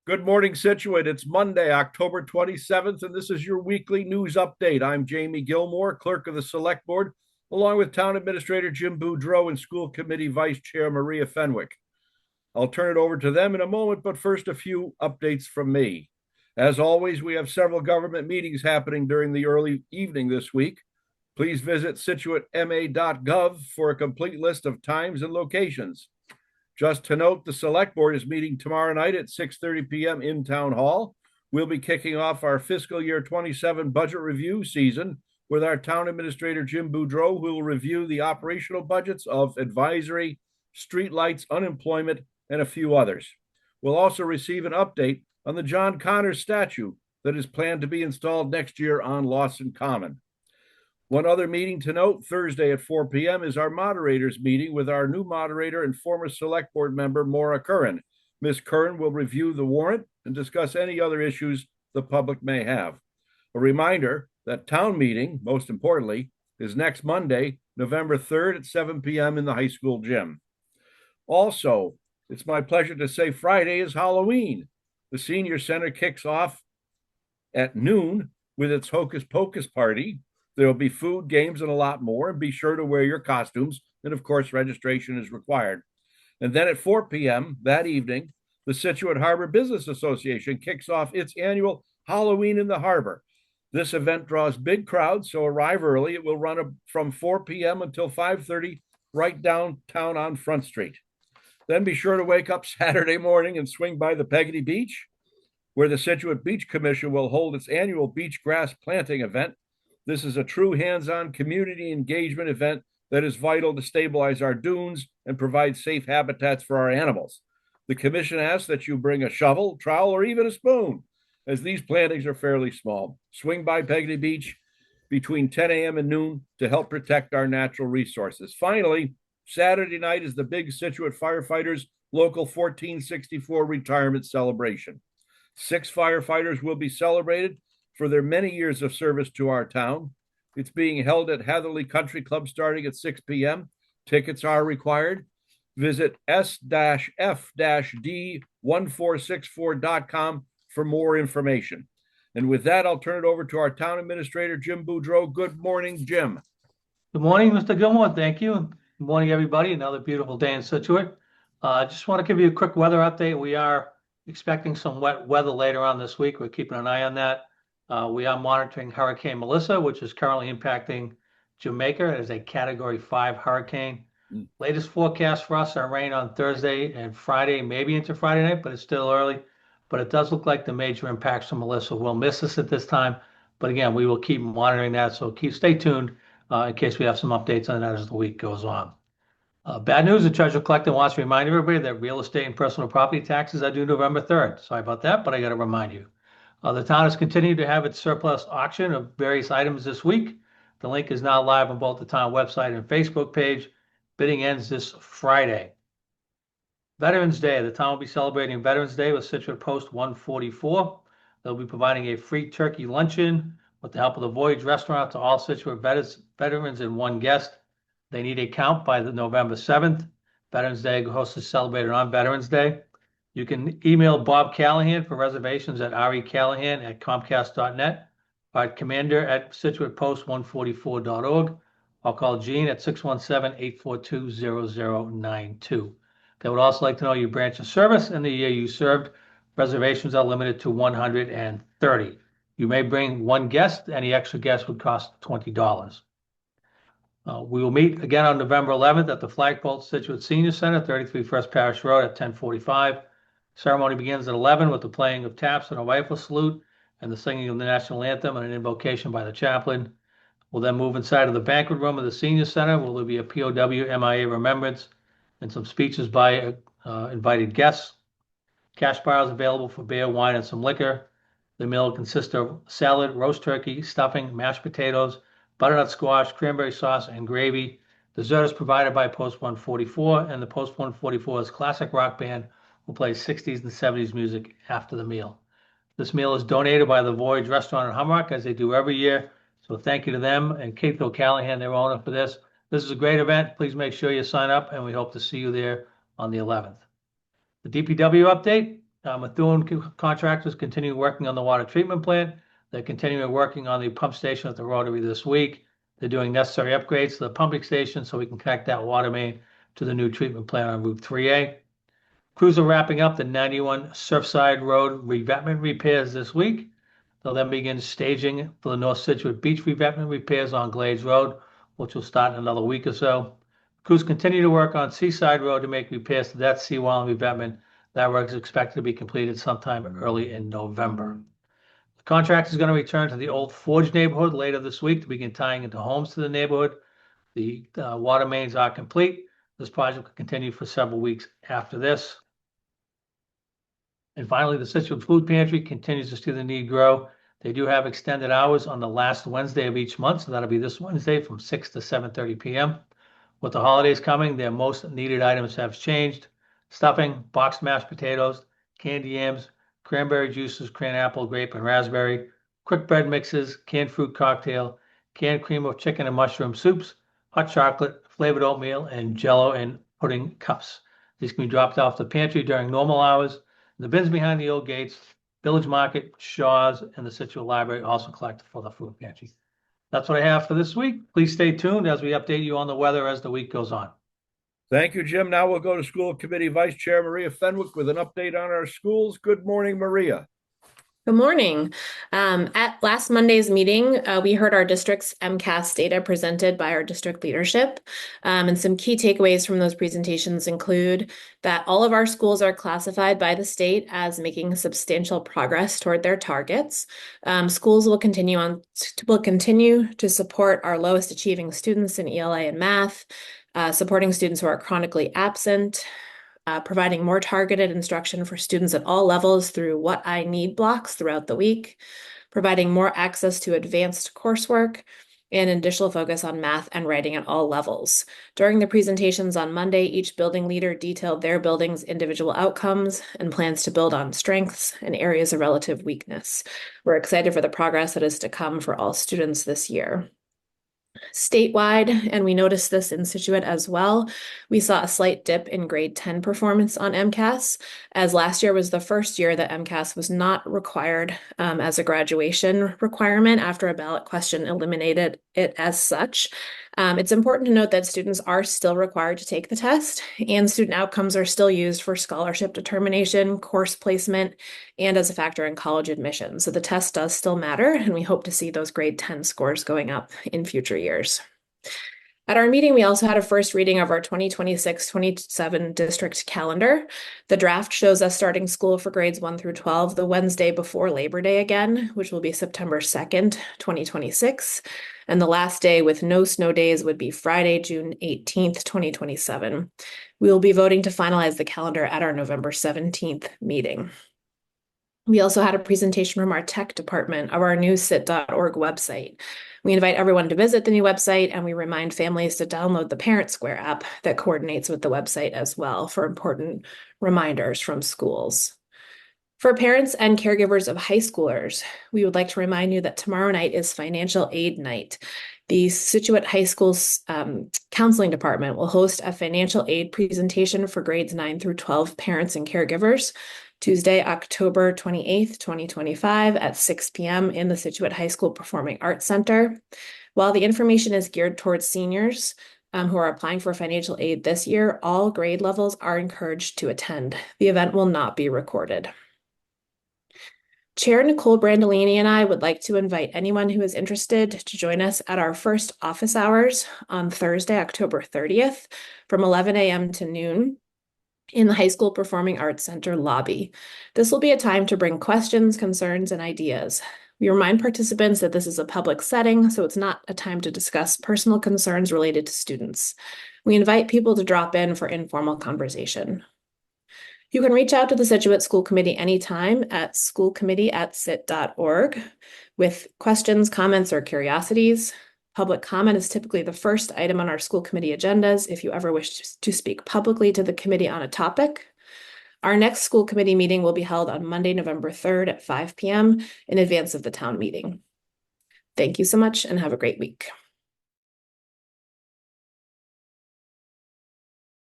Good morning, Scituate. It's Monday, October 27th, and this is your weekly news update. I'm Jamie Gilmore, Clerk of the Select Board, along with Town Administrator Jim Boudreau and School Committee Vice Chair Maria Fenwick. I'll turn it over to them in a moment, but first, a few updates from me. As always, we have several government meetings happening during the early evening this week. Please visit scituatema.gov for a complete list of times and locations. Just to note, the Select Board is meeting tomorrow night at 6:30 p.m. in Town Hall. We'll be kicking off our fiscal year 27 budget review season with our Town Administrator, Jim Boudreau, who will review the operational budgets of advisory, streetlights, unemployment, and a few others. We'll also receive an update on the John Connors statue that is planned to be installed next year on Lawson Common. One other meeting to note, Thursday at 4 p.m. is our moderators meeting with our new moderator and former Select Board member, Maura Curran. Ms. Curran will review the warrant and discuss any other issues the public may have. A reminder that town meeting, most importantly, is next Monday, November 3rd at 7 p.m. in the high school gym. Also, it's my pleasure to say Friday is Halloween. The Senior Center kicks off at noon with its Hocus Pocus party. There will be food, games, and a lot more. And be sure to wear your costumes. And of course, registration is required. And then at 4 p.m. that evening, the Scituate Harbor Business Association kicks off its annual Halloween in the Harbor. This event draws big crowds, so arrive early. It will run from 4 p.m. until 5:30 right downtown on Front Street. Then be sure to wake up Saturday morning and swing by the Peggotty Beach, where the Scituate Beach Commission will hold its annual beach grass planting event. This is a true hands-on community engagement event that is vital to stabilize our dunes and provide safe habitats for our animals. The commission asks that you bring a shovel, trowel, or even a spoon, as these plantings are fairly small. Swing by Peggotty Beach between 10 a.m. and noon to help protect our natural resources. Finally, Saturday night is the big Scituate Firefighters Local 1464 retirement celebration. 6 firefighters will be celebrated for their many years of service to our town. It's being held at Hatherley Country Club starting at 6 p.m. Tickets are required. Visit s-f-d1464.com for more information. And with that, I'll turn it over to our Town Administrator, Jim Boudreau. Good morning, Jim. Good morning, Mr. Gilmore. Thank you. Good morning, everybody. Another beautiful day in Scituate. I just want to give you a quick weather update. We are expecting some wet weather later on this week. We're keeping an eye on that. We are monitoring Hurricane Melissa, which is currently impacting Jamaica as a Category 5 hurricane. Latest forecast for us are rain on Thursday and Friday, maybe into Friday night, but it's still early. But it does look like the major impacts from Melissa will miss us at this time. But again, we will keep monitoring that, so stay tuned in case we have some updates on that as the week goes on. Bad news, the Treasurer Collector wants to remind everybody that real estate and personal property taxes are due November 3rd. Sorry about that, but I got to remind you. The town has continued to have its surplus auction of various items this week. The link is now live on both the town website and Facebook page. Bidding ends this Friday. Veterans Day. The town will be celebrating Veterans Day with Scituate Post 144. They'll be providing a free turkey luncheon with the help of the Voyage Restaurant to all Scituate veterans and one guest. They need a count by the November 7th. Veterans Day host is celebrated on Veterans Day. You can email Bob Callahan for reservations at recallahan@comcast.net or at commander@scituatepost144.org, or call Gene at 617-842-0092. They would also like to know your branch of service and the year you served. Reservations are limited to 130. You may bring one guest. Any extra guest would cost $20. We will meet again on November 11th at the Flagpole Scituate Senior Center, 33 First Parish Road at 10:45. Ceremony begins at 11 with the playing of taps and a rifle salute and the singing of the national anthem and an invocation by the chaplain. We'll then move inside of the banquet room of the Senior Center, where there'll be a POW MIA remembrance and some speeches by invited guests. Cash bars available for beer, wine, and some liquor. The meal consists of salad, roast turkey, stuffing, mashed potatoes, butternut squash, cranberry sauce, and gravy. Dessert is provided by Post 144, and the Post 144's classic rock band will play 60s and 70s music after the meal. This meal is donated by the Voyage Restaurant in Humrock, as they do every year. So thank you to them and Keith O'Callahan, their owner, for this. This is a great event. Please make sure you sign up, and we hope to see you there on the 11th. The DPW update. Methuen contractors continue working on the water treatment plant. They're continuing working on the pump station at the Rotary this week. They're doing necessary upgrades to the pumping station so we can connect that water main to the new treatment plant on Route 3A. Crews are wrapping up the 91 Surfside Road revetment repairs this week. They'll then begin staging for the North Scituate Beach revetment repairs on Glades Road, which will start in another week or so. Crews continue to work on Seaside Road to make repairs to that seawall and revetment. That work is expected to be completed sometime early in November. The contract is going to return to the Old Forge neighborhood later this week to begin tying into homes to the neighborhood. The water mains are complete. This project will continue for several weeks after this. And finally, the Scituate Food Pantry continues to see the need grow. They do have extended hours on the last Wednesday of each month, so that'll be this Wednesday from 6 to 7:30 p.m. With the holidays coming, their most needed items have changed. Stuffing, boxed mashed potatoes, candy yams, cranberry juices, cran apple, grape, and raspberry, quick bread mixes, canned fruit cocktail, canned cream of chicken and mushroom soups, hot chocolate, flavored oatmeal, and Jell-O and pudding cups. These can be dropped off the pantry during normal hours. The bins behind the old gates, Village Market, Shaw's, and the Scituate Library also collect for the food pantry. That's what I have for this week. Please stay tuned as we update you on the weather as the week goes on. Thank you, Jim. Now we'll go to School Committee Vice Chair Maria Fenwick with an update on our schools. Good morning, Maria. Good morning. At last Monday's meeting, we heard our district's MCAS data presented by our district leadership. And some key takeaways from those presentations include that all of our schools are classified by the state as making substantial progress toward their targets. Schools will continue to support our lowest achieving students in ELA and math, supporting students who are chronically absent, providing more targeted instruction for students at all levels through What I Need blocks throughout the week, providing more access to advanced coursework, and additional focus on math and writing at all levels. During the presentations on Monday, each building leader detailed their building's individual outcomes and plans to build on strengths and areas of relative weakness. We're excited for the progress that is to come for all students this year. Statewide, and we noticed this in Scituate as well, we saw a slight dip in grade 10 performance on MCAS, as last year was the first year that MCAS was not required as a graduation requirement after a ballot question eliminated it as such. It's important to note that students are still required to take the test, and student outcomes are still used for scholarship determination, course placement, and as a factor in college admission. So the test does still matter, and we hope to see those grade 10 scores going up in future years. At our meeting, we also had a first reading of our 2026-27 district calendar. The draft shows us starting school for grades 1 through 12 the Wednesday before Labor Day again, which will be September 2nd, 2026. And the last day with no snow days would be Friday, June 18th, 2027. We will be voting to finalize the calendar at our November 17th meeting. We also had a presentation from our tech department of our new sit.org website. We invite everyone to visit the new website, and we remind families to download the Parent Square app that coordinates with the website as well for important reminders from schools. For parents and caregivers of high schoolers, we would like to remind you that tomorrow night is financial aid night. The Scituate High School's counseling department will host a financial aid presentation for grades 9 through 12 parents and caregivers Tuesday, October 28th, 2025 at 6 p.m. in the Scituate High School Performing Arts Center. While the information is geared towards seniors who are applying for financial aid this year, all grade levels are encouraged to attend. The event will not be recorded. Chair Nicole Brandolini and I would like to invite anyone who is interested to join us at our first office hours on Thursday, October 30th from 11 a.m. to noon in the High School Performing Arts Center lobby. This will be a time to bring questions, concerns, and ideas. We remind participants that this is a public setting, so it's not a time to discuss personal concerns related to students. We invite people to drop in for informal conversation. You can reach out to the Scituate School Committee anytime at schoolcommittee@scit.org with questions, comments, or curiosities. Public comment is typically the first item on our school committee agendas if you ever wish to speak publicly to the committee on a topic. Our next school committee meeting will be held on Monday, November 3rd at 5 p.m. in advance of the town meeting. Thank you so much and have a great week.